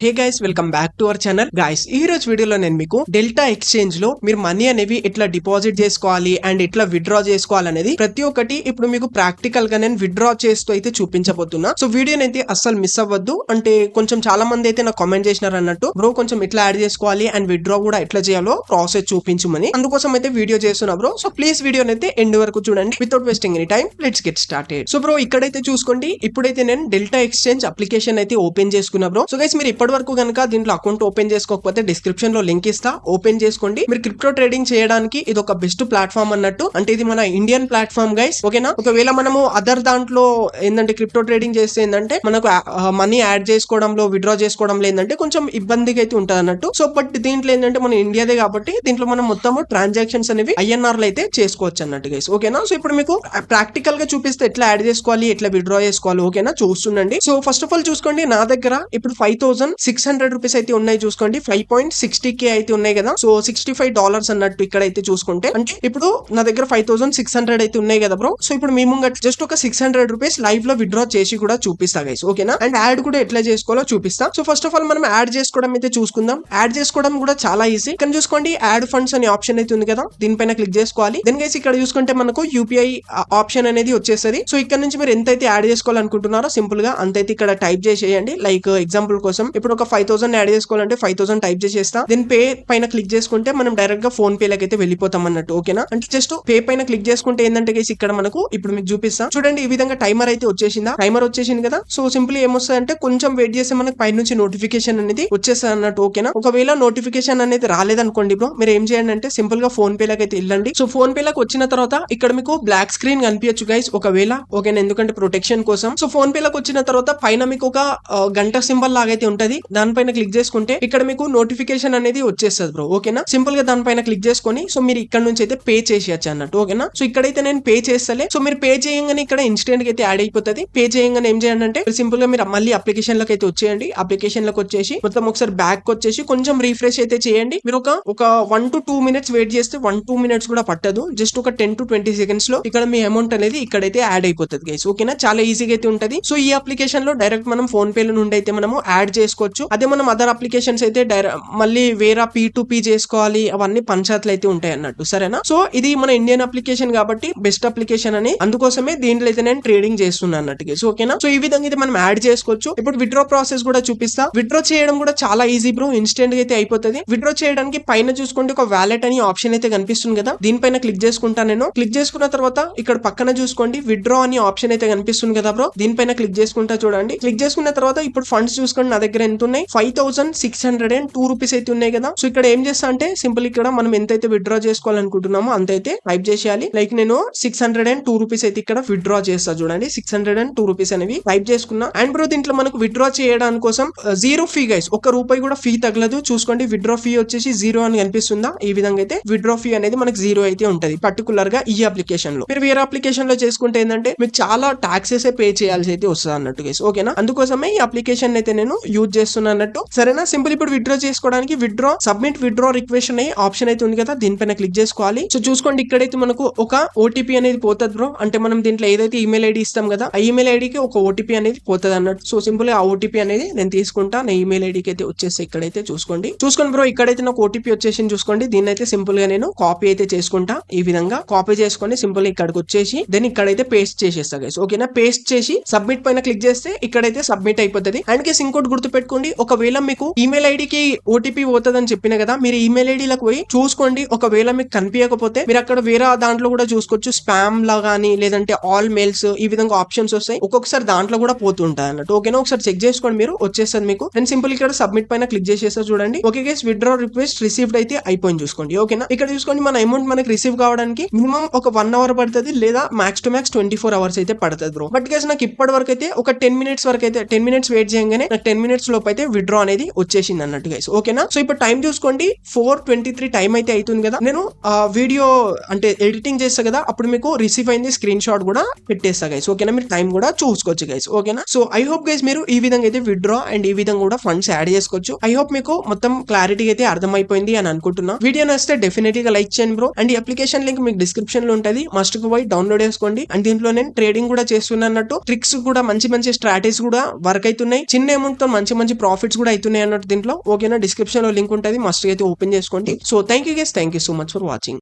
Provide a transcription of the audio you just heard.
Hey guys, welcome back to our channel. Guys, ఈ రోజు వీడియోలో నేను మీకు డెల్టా ఎక్స్చేంజ్ లో మీరు మనీ అనేవి ఎట్లా డిపాజిట్ చేసుకోవాలి అండ్ ఎట్లా విత్డ్రా చేసుకోవాలి అనేది ప్రతి ఒక్కటి ఇప్పుడు మీకు ప్రాక్టికల్ గా నేను విత్డ్రా చేస్తూ అయితే చూపించబోతున్నా. సో వీడియోని అయితే అస్సలు మిస్ అవ్వద్దు. అంటే కొంచెం చాలా మంది అయితే నాకు కామెంట్ చేసినారు అన్నట్టు, బ్రో కొంచెం ఎట్లా యాడ్ చేసుకోవాలి అండ్ విత్డ్రా కూడా ఎట్లా చేయాలో ప్రాసెస్ చూపించమని. అందుకోసం అయితే వీడియో చేస్తున్నా బ్రో. సో ప్లీజ్ వీడియోని అయితే ఎండ్ వరకు చూడండి. Without wasting any time, let's get started. So bro ఇక్కడైతే చూసుకోండి, ఇప్పుడైతే నేను డెల్టా ఎక్స్చేంజ్ అప్లికేషన్ అయితే ఓపెన్ చేసుకున్నా బ్రో. సో గైస్, మీరు ఇప్పటి వరకు కనుక దీంట్లో అకౌంట్ ఓపెన్ చేసుకోకపోతే డిస్క్రిప్షన్ లో లింక్ ఇస్తా, ఓపెన్ చేసుకోండి. మీరు క్రిప్టో ట్రేడింగ్ చేయడానికి ఇది ఒక బెస్ట్ ప్లాట్ఫామ్ అన్నట్టు. అంటే ఇది మన ఇండియన్ ప్లాట్ఫామ్ గైస్, ఓకేనా. ఒకవేళ మనము అదర్ దాంట్లో ఏంటంటే క్రిప్టో ట్రేడింగ్ చేస్తే ఏంటంటే మనకు మనీ యాడ్ చేసుకోవడంలో విత్డ్రా చేసుకోవడంలో ఏంటంటే కొంచెం ఇబ్బందిగా అయితే ఉంటుంది అన్నట్టు. సో బట్ దీంట్లో ఏంటంటే మన ఇండియాదే కాబట్టి దీంట్లో మనం మొత్తం ట్రాన్సాక్షన్స్ అనేవి INR లో అయితే చేసుకోవచ్చు అన్నట్టు గైస్, ఓకేనా. సో ఇప్పుడు మీకు ప్రాక్టికల్ గా చూపిస్తే ఎట్లా యాడ్ చేసుకోవాలి, ఎట్లా విత్డ్రా చేసుకోవాలి, ఓకేనా. చూస్తుండండి. సో ఫస్ట్ ఆఫ్ ఆల్ చూసుకోండి, నా దగ్గర ఇప్పుడు $5,600 రూపీస్ అయితే ఉన్నాయి. చూసుకోండి, 5.60K అయితే ఉన్నాయి కదా. సో $65 అన్నట్టు ఇక్కడ అయితే చూసుకుంటే, అంటే ఇప్పుడు నా దగ్గర 5,600 అయితే ఉన్నాయి కదా బ్రో. సో ఇప్పుడు మీ ముంగట జస్ట్ ఒక $600 లైవ్ లో విత్డ్రా చేసి కూడా చూపిస్తా గైస్, ఓకేనా. అండ్ యాడ్ కూడా ఎట్లా చేసుకోవాలో చూపిస్తా. సో ఫస్ట్ ఆఫ్ ఆల్ మనం యాడ్ చేసుకోవడం అయితే చూసుకుందాం. యాడ్ చేసుకోవడం కూడా చాలా ఈజీ. ఇక్కడ చూసుకోండి, యాడ్ ఫండ్స్ అనే ఆప్షన్ అయితే ఉంది కదా, దీనిపైన క్లిక్ చేసుకోవాలి. దెన్ గైస్ ఇక్కడ చూసుకుంటే మనకు UPI ఆప్షన్ అనేది వచ్చేస్తుంది. సో ఇక్కడ నుంచి మీరు ఎంతైతే యాడ్ చేసుకోవాలనుకుంటున్నారో సింపుల్ గా అంతైతే ఇక్కడ టైప్ చేసేయండి. లైక్ ఎగ్జాంపుల్ కోసం ఇప్పుడు ఒక 5,000 యాడ్ చేసుకోవాలంటే 5,000 టైప్ చేసేస్తా. దెన్ పే పైన క్లిక్ చేసుకుంటే మనం డైరెక్ట్ గా ఫోన్ పే లకి అయితే వెళ్ళిపోతాం అన్నట్టు, ఓకేనా. అంటే జస్ట్ పే పైన క్లిక్ చేసుకుంటే ఏంటంటే గైస్ ఇక్కడ మనకు ఇప్పుడు మీకు చూపిస్తా చూడండి, ఈ విధంగా టైమర్ అయితే వచ్చేసిందా. టైమర్ వచ్చేసింది కదా. సో సింపుల్ ఏమొస్తుంది అంటే కొంచెం వెయిట్ చేస్తే మనకి పై నుంచి నోటిఫికేషన్ అనేది వచ్చేస్తుంది అన్నట్టు, ఓకేనా. ఒకవేళ నోటిఫికేషన్ అనేది రాలేదనుకోండి బ్రో, మీరు ఏం చేయండి అంటే సింపుల్ గా ఫోన్ పే లకి అయితే వెళ్ళండి. సో ఫోన్ పే లకి వచ్చిన తర్వాత ఇక్కడ మీకు బ్లాక్ స్క్రీన్ కనిపించచ్చు గైస్ ఒకవేళ, ఓకేనా, ఎందుకంటే ప్రొటెక్షన్ కోసం. సో ఫోన్ పే లకి వచ్చిన తర్వాత పైన మీకు ఒక గంట సింబల్ లాగైతే ఉంటది, దానిపైన క్లిక్ చేసుకుంటే ఇక్కడ మీకు నోటిఫికేషన్ అనేది వచ్చేస్తుంది బ్రో, ఓకేనా. సింపుల్ గా దానిపైన క్లిక్ చేసుకొని సో మీరు ఇక్కడ నుంచి అయితే పే చేసేయచ్చు అన్నట్టు, ఓకేనా. సో ఇక్కడైతే నేను పే చేస్తలే. సో మీరు పే చేయగానే ఇక్కడ ఇన్స్టెంట్ గా అయితే యాడ్ అయిపోతుంది. పే చేయగానే ఏం చేయండి అంటే సింపుల్ గా మీరు మళ్ళీ అప్లికేషన్ లోకి అయితే వచ్చేయండి. అప్లికేషన్ లోకి వచ్చేసి మొత్తం ఒకసారి బ్యాక్ వచ్చేసి కొంచెం రీఫ్రెష్ అయితే చేయండి. మీరు ఒక 1 to 2 minutes వెయిట్ చేస్తే 1-2 minutes కూడా పట్టదు. జస్ట్ ఒక 10 to 20 seconds లో ఇక్కడ మీ అమౌంట్ అనేది ఇక్కడైతే యాడ్ అయిపోతుంది గైస్, ఓకేనా. చాలా ఈజీగా అయితే ఉంటది. సో ఈ అప్లికేషన్ లో డైరెక్ట్ మనం ఫోన్ పే నుండి అయితే మనము యాడ్ చేసుకోవచ్చు. అదే మనం అదర్ అప్లికేషన్స్ అయితే మళ్ళీ వేరే P2P చేసుకోవాలి, అవన్నీ పంచాయతీలు అయితే ఉంటాయి అన్నట్టు, సరేనా. సో ఇది మన ఇండియన్ అప్లికేషన్ కాబట్టి బెస్ట్ అప్లికేషన్ అని, అందుకోసమే దీంట్లో అయితే నేను ట్రేడింగ్ చేస్తున్నాను అన్నట్టు గైస్, ఓకేనా. సో ఈ విధంగా అయితే మనం యాడ్ చేసుకోవచ్చు. ఇప్పుడు విత్డ్రా ప్రాసెస్ కూడా చూపిస్తా. విత్డ్రా చేయడం కూడా చాలా ఈజీ బ్రో, ఇన్స్టెంట్ గా అయితే అయిపోతుంది. విత్డ్రా చేయడానికి పైన చూసుకుంటే ఒక వాలెట్ అని ఆప్షన్ అయితే కనిపిస్తుంది కదా, దీనిపైన క్లిక్ చేసుకుంటా నేను. క్లిక్ చేసుకున్న తర్వాత ఇక్కడ పక్కన చూసుకోండి విత్డ్రా అని ఆప్షన్ అయితే కనిపిస్తుంది కదా బ్రో, దీనిపైన క్లిక్ చేసుకుంటా చూడండి. క్లిక్ చేసుకున్న తర్వాత ఇప్పుడు ఫండ్స్ చూసుకోండి, నా దగ్గర ఎంత ఉన్నాయి, 5,602 రూపీస్ అయితే ఉన్నాయి కదా. సో ఇక్కడ ఏం చేస్తా అంటే సింపుల్ ఇక్కడ మనం ఎంతైతే విత్డ్రా చేసుకోవాలనుకుంటున్నామో అంతైతే టైప్ చేసేయాలి. లైక్ నేను 602 రూపీస్ అయితే ఇక్కడ విత్డ్రా చేస్తా చూడండి. 602 రూపీస్ అనేవి టైప్ చేసుకున్నా. అండ్ బ్రో దీంట్లో మనకు విత్డ్రా చేయడానికి కోసం జీరో ఫీ గైస్, ₹1 కూడా ఫీ తగలదు. చూసుకోండి విత్డ్రా ఫీ వచ్చేసి 0 అని కనిపిస్తుందా. ఈ విధంగా అయితే విత్డ్రా ఫీ అనేది మనకి 0 అయితే ఉంటది పర్టికులర్ గా ఈ అప్లికేషన్ లో. మీరు వేరే అప్లికేషన్ లో చేసుకుంటే ఏంటంటే మీకు చాలా టాక్సెస్ పే చేయాల్సి అయితే వస్తుంది అన్నట్టు గైస్, ఓకేనా. అందుకోసమే ఈ అప్లికేషన్ అయితే నేను యూజ్ చేస్తున్నా అన్నట్టు, సరేనా. సింపుల్ ఇప్పుడు విత్డ్రా చేసుకోవడానికి సబ్మిట్ విత్డ్రా రిక్వెస్ట్ అనే ఆప్షన్ అయితే ఉంది కదా, దీనిపైన క్లిక్ చేసుకోవాలి. సో చూసుకోండి ఇక్కడైతే మనకు ఒక OTP అనేది పోతుంది బ్రో. అంటే మనం దీంట్లో ఏదైతే ఈమెయిల్ ఐడి ఇస్తాం కదా, ఆ ఈమెయిల్ ఐడికి ఒక OTP అనేది పోతుంది అన్నట్టు. సో సింపుల్ గా ఆ OTP అనేది నేను తీసుకుంటా, నా ఈమెయిల్ ఐడికి అయితే వచ్చేసి ఇక్కడైతే చూసుకోండి బ్రో, ఇక్కడైతే నాకు OTP వచ్చేసి చూసుకోండి. దీన్ని అయితే సింపుల్ గా నేను కాపీ అయితే చేసుకుంటా. ఈ విధంగా కాపీ చేసుకొని సింపుల్ ఇక్కడికి వచ్చేసి దెన్ ఇక్కడైతే పేస్ట్ చేసేస్తా గైస్, ఓకేనా. పేస్ట్ చేసి సబ్మిట్ పైన క్లిక్ చేస్తే ఇక్కడైతే సబ్మిట్ అయిపోతుంది. అండ్ కేసు ఇంకోటి గుర్తు పెట్టుకోండి, ఒకవేళ మీకు ఈమెయిల్ ఐడికి OTP పోతుందని చెప్పిన కదా, మీరు ఈమెయిల్ ఐడిలకు పోయి చూసుకోండి. ఒకవేళ మీకు కనిపించకపోతే మీరు అక్కడ వేరే దాంట్లో కూడా చూసుకోవచ్చు, స్పామ్ లా గానీ లేదంటే ఆల్ మెయిల్స్ ఈ విధంగా ఆప్షన్స్ వస్తాయి. ఒక్కొక్కసారి దాంట్లో కూడా పోతుంటాయి అన్నట్టు, ఓకేనా. ఒకసారి చెక్ చేసుకోండి, మీరు వచ్చేస్తుంది మీకు. నేను సింపుల్ ఇక్కడ సబ్మిట్ పైన క్లిక్ చేసేస్తా చూడండి. Okay guys, withdraw request received అయితే అయిపోయింది చూసుకోండి, ఓకేనా. ఇక్కడ చూసుకోండి మన అమౌంట్ మనకి రిసీవ్ కావడానికి మినిమం ఒక 1 hour పడుతుంది, లేదా మాక్స్ టు మాక్స్ 24 hours అయితే పడుతుంది బ్రో. బట్ గైస్ నాకు ఇప్పటి వరకు అయితే ఒక 10 minutes వరకు అయితే 10 minutes వెయిట్ చేయగానే నాకు 10 minutes లోపు అయితే విత్డ్రా అనేది వచ్చేసింది అన్నట్టు గైస్, ఓకేనా. సో ఇప్పుడు టైం చూసుకోండి 4:23 టైం అయితే అవుతుంది కదా. నేను వీడియో అంటే ఎడిటింగ్ చేస్తా కదా, అప్పుడు మీకు రిసీవ్ అయింది స్క్రీన్ షాట్ కూడా పెట్టేస్తా గైస్, ఓకేనా. మీరు టైం కూడా చూసుకోవచ్చు గైస్, ఓకేనా. సో ఐ హోప్ గైస్ మీరు ఈ విధంగా అయితే విత్డ్రా అండ్ ఈ విధంగా కూడా ఫండ్స్ యాడ్ చేసుకోవచ్చు. ఐ హోప్ మీకు మొత్తం క్లారిటీ అయితే అర్థమైపోయింది అని అనుకుంటున్నా. వీడియో నచ్చితే డెఫినెట్లీ గా లైక్ చేయండి బ్రో. అండ్ ఈ అప్లికేషన్ లింక్ మీకు డిస్క్రిప్షన్ లో ఉంటది, మస్ట్ పోయి డౌన్లోడ్ చేసుకోండి. అండ్ దీంట్లో నేను ట్రేడింగ్ కూడా చేస్తున్నట్టు, ట్రిక్స్ కూడా మంచి స్ట్రాటజీస్ కూడా వర్క్ అవుతున్నాయి. చిన్న అమౌంట్ తో మంచి మంచి ప్రాఫిట్స్ కూడా అవుతున్నాయి అన్నట్టు దీంట్లో. ఓకేనా, డిస్క్రిప్షన్ లో లింక్ ఉంటుంది, మస్ట్ అయితే ఓపెన్ చేసుకోండి. So thank you guys, thank you so much for watching.